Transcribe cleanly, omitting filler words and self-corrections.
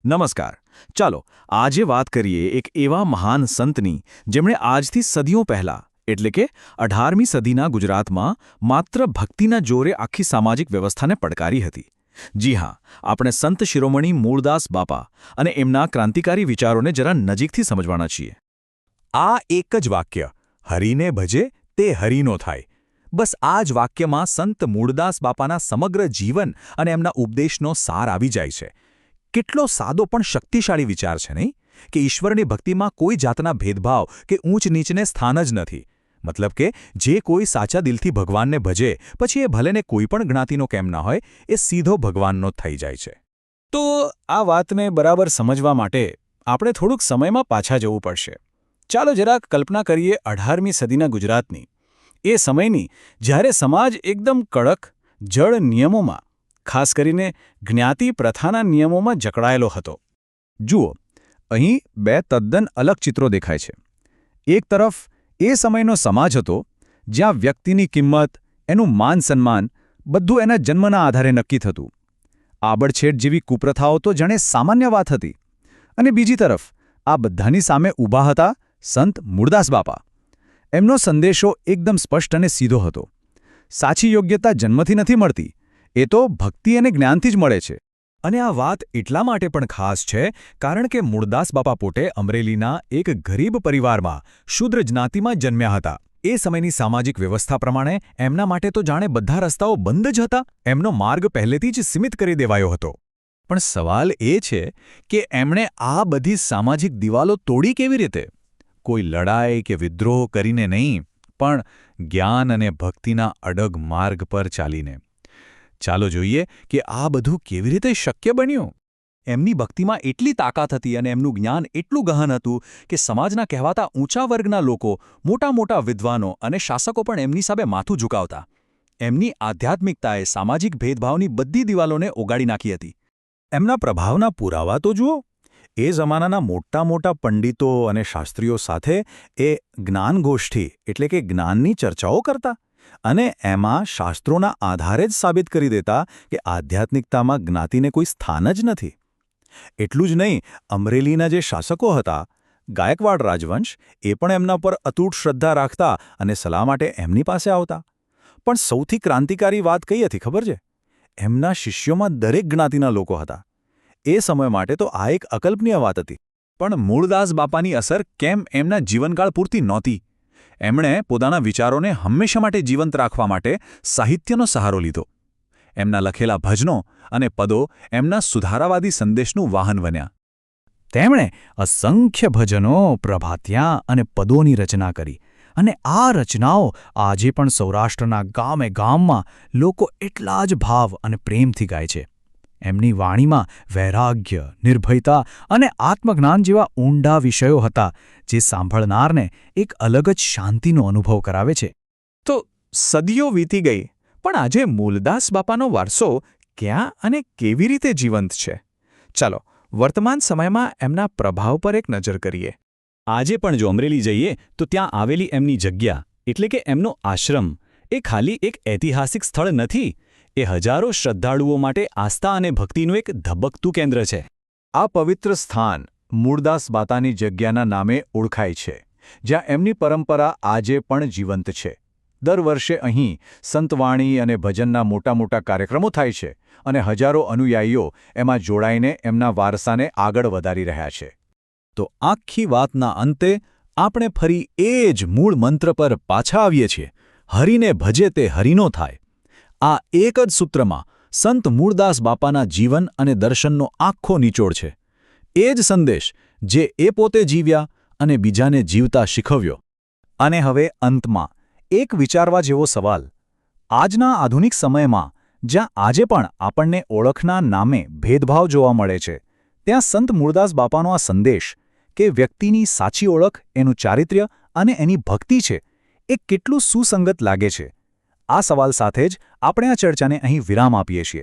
નમસ્કાર. ચાલો આજે વાત કરીએ એક એવા મહાન સંતની જેમણે આજથી સદીઓ પહેલા એટલે કે 18મી સદીના ગુજરાતમાં માત્ર ભક્તિના જોરે આખી સામાજિક વ્યવસ્થાને પડકારી હતી. જી હા, આપણે સંત શિરોમણી મૂળદાસ બાપા અને એમના ક્રાંતિકારી વિચારોને જરા નજીકથી સમજવાના છીએ. આ એક જ વાક્ય, હરિને ભજે તે હરિનો થાય. બસ આ જ વાક્યમાં સંત મૂળદાસ બાપાના સમગ્ર જીવન અને એમના ઉપદેશનો સાર આવી જાય છે. કેટલો સાદો પણ શક્તિશાળી વિચાર છે નહીં? કે ઈશ્વરની ભક્તિમાં કોઈ જાતના ભેદભાવ કે ઊંચ નીચને સ્થાન જ નથી. મતલબ કે જે કોઈ સાચા દિલથી ભગવાનને ભજે, પછી એ ભલેને કોઈ પણ જ્ઞાતિનો કેમ ના હોય, એ સીધો ભગવાનનો થઈ જાય છે. તો આ વાતને બરાબર સમજવા માટે આપણે થોડુંક સમયમાં પાછા જવું પડશે. ચાલો જરાક કલ્પના કરીએ 18મી સદીના ગુજરાતની. એ સમયની જ્યારે સમાજ એકદમ કડક જડ નિયમોમાં, ખાસ કરીને જ્ઞાતિ પ્રથાના નિયમોમાં જકડાયેલો હતો. જુઓ, અહીં બે તદ્દન અલગ ચિત્રો દેખાય છે. એક તરફ એ સમયનો સમાજ હતો જ્યાં વ્યક્તિની કિંમત, એનું માન-સન્માન બધું એના જન્મના આધારે નક્કી થતું. આબડછેડ જેવી કુપ્રથાઓ તો જાણે સામાન્ય વાત હતી. અને બીજી તરફ આ બધાની સામે ઊભા હતા સંત મૂળદાસ બાપા. એમનો સંદેશો એકદમ સ્પષ્ટ અને સીધો હતો. સાચી યોગ્યતા જન્મથી નથી મળતી, એ તો ભક્તિ અને જ્ઞાનથી જ મળે છે. અને આ વાત એટલા માટે પણ ખાસ છે કારણ કે મૂળદાસ બાપા પોતે અમરેલીના એક ગરીબ પરિવારમાં શૂદ્ર જ્ઞાતિમાં જન્મ્યા હતા. એ સમયની સામાજિક વ્યવસ્થા પ્રમાણે એમના માટે તો જાણે બધા રસ્તાઓ બંધ જ હતા. એમનો માર્ગ પહેલેથી જ સીમિત કરી દેવાયો હતો. પણ સવાલ એ છે કે એમણે આ બધી સામાજિક દિવાલો તોડી કેવી રીતે? કોઈ લડાઈ કે વિદ્રોહ કરીને નહીં, પણ જ્ઞાન અને ભક્તિના અડગ માર્ગ પર ચાલીને. ચાલો જોઈએ કે આ બધું કેવી રીતે શક્ય બન્યું. એમની ભક્તિમાં એટલી તાકાત હતી અને એમનું જ્ઞાન એટલું ગહન હતું કે સમાજના કહેવાતા ઊંચા વર્ગના લોકો, મોટા મોટા વિદ્વાનો અને શાસકો પણ એમની સામે માથું ઝુકાવતા. એમની આધ્યાત્મિકતાએ સામાજિક ભેદભાવની બધી દિવાલોને ઓગાળી નાખી હતી. એમના પ્રભાવના પુરાવા તો જુઓ. એ જમાનાના મોટા મોટા પંડિતો અને શાસ્ત્રીઓ સાથે એ જ્ઞાનગોષ્ઠી એટલે કે જ્ઞાનની ચર્ચાઓ કરતા. અને એમાં શાસ્ત્રોના આધારે જ સાબિત કરી દેતા કે આધ્યાત્મિકતામાં જ્ઞાતિને કોઈ સ્થાન જ નથી. એટલું જ નહીં, અમરેલીના જે શાસકો હતા, ગાયકવાડ રાજવંશ, એ પણ એમના પર અતૂટ શ્રદ્ધા રાખતા અને સલાહ માટે એમની પાસે આવતા. પણ સૌથી ક્રાંતિકારી વાત કઈ હતી ખબર છે? એમના શિષ્યોમાં દરેક જ્ઞાતિના લોકો હતા. એ સમય માટે તો આ એક અકલ્પનીય વાત હતી. પણ મૂળદાસ બાપાની અસર કેમ એમના જીવનકાળ પૂરતી નહોતી. એમણે પોતાના વિચારોને હંમેશા માટે જીવંત રાખવા માટે સાહિત્યનો સહારો લીધો. એમના લખેલા ભજનો અને પદો એમના સુધારાવાદી સંદેશનું વાહન બન્યા. તેમણે અસંખ્ય ભજનો, પ્રભાત્યા અને પદોની રચના કરી. અને આ રચનાઓ આજે પણ સૌરાષ્ટ્રના ગામે ગામમાં લોકો એટલા જ ભાવ અને પ્રેમથી ગાય છે. એમની વાણીમાં વૈરાગ્ય, નિર્ભયતા અને આત્મજ્ઞાન જેવા ઊંડા વિષયો હતા જે સાંભળનારને એક અલગ જ શાંતિનો અનુભવ કરાવે છે. તો સદીઓ વીતી ગઈ, પણ આજે મૂળદાસ બાપાનો વારસો ક્યાં અને કેવી રીતે જીવંત છે? ચાલો વર્તમાન સમયમાં એમના પ્રભાવ પર એક નજર કરીએ. આજે પણ જો અમરેલી જઈએ તો ત્યાં આવેલી એમની જગ્યા એટલે કે એમનો આશ્રમ એ ખાલી એક ઐતિહાસિક સ્થળ નથી. એ હજારો શ્રદ્ધાળુઓ માટે આસ્થા અને ભક્તિનું એક ધબકતું કેન્દ્ર છે. આ પવિત્ર સ્થાન મૂળદાસ બાપાની જગ્યાના નામે ઓળખાય છે, જ્યાં એમની પરંપરા આજે પણ જીવંત છે. દર વર્ષે અહીં સંતવાણી અને ભજનના મોટા મોટા કાર્યક્રમો થાય છે અને હજારો અનુયાયીઓ એમાં જોડાઈને એમના વારસાને આગળ વધારી રહ્યા છે. તો આખી વાતના અંતે આપણે ફરી એ જ મૂળ મંત્ર પર પાછા આવીએ છીએ: હરિને ભજે તે હરિનો થાય. આ એક જ સૂત્રમાં સંત મૂળદાસ બાપાના જીવન અને દર્શનનો આખો નિચોડ છે. એ જ સંદેશ જે એ પોતે જીવ્યા અને બીજાને જીવતા શીખવ્યો. અને હવે અંતમાં એક વિચારવા જેવો સવાલ. આજના આધુનિક સમયમાં જ્યાં આજે પણ આપણને ઓળખના નામે ભેદભાવ જોવા મળે છે, ત્યાં સંત મૂળદાસ બાપાનો આ સંદેશ કે વ્યક્તિની સાચી ઓળખ એનું ચારિત્ર્ય અને એની ભક્તિ છે, એ કેટલું સુસંગત લાગે છે? આ સવાલ સાથે જ આપણે આ ચર્ચાને અહીં વિરામ આપીએ છીએ.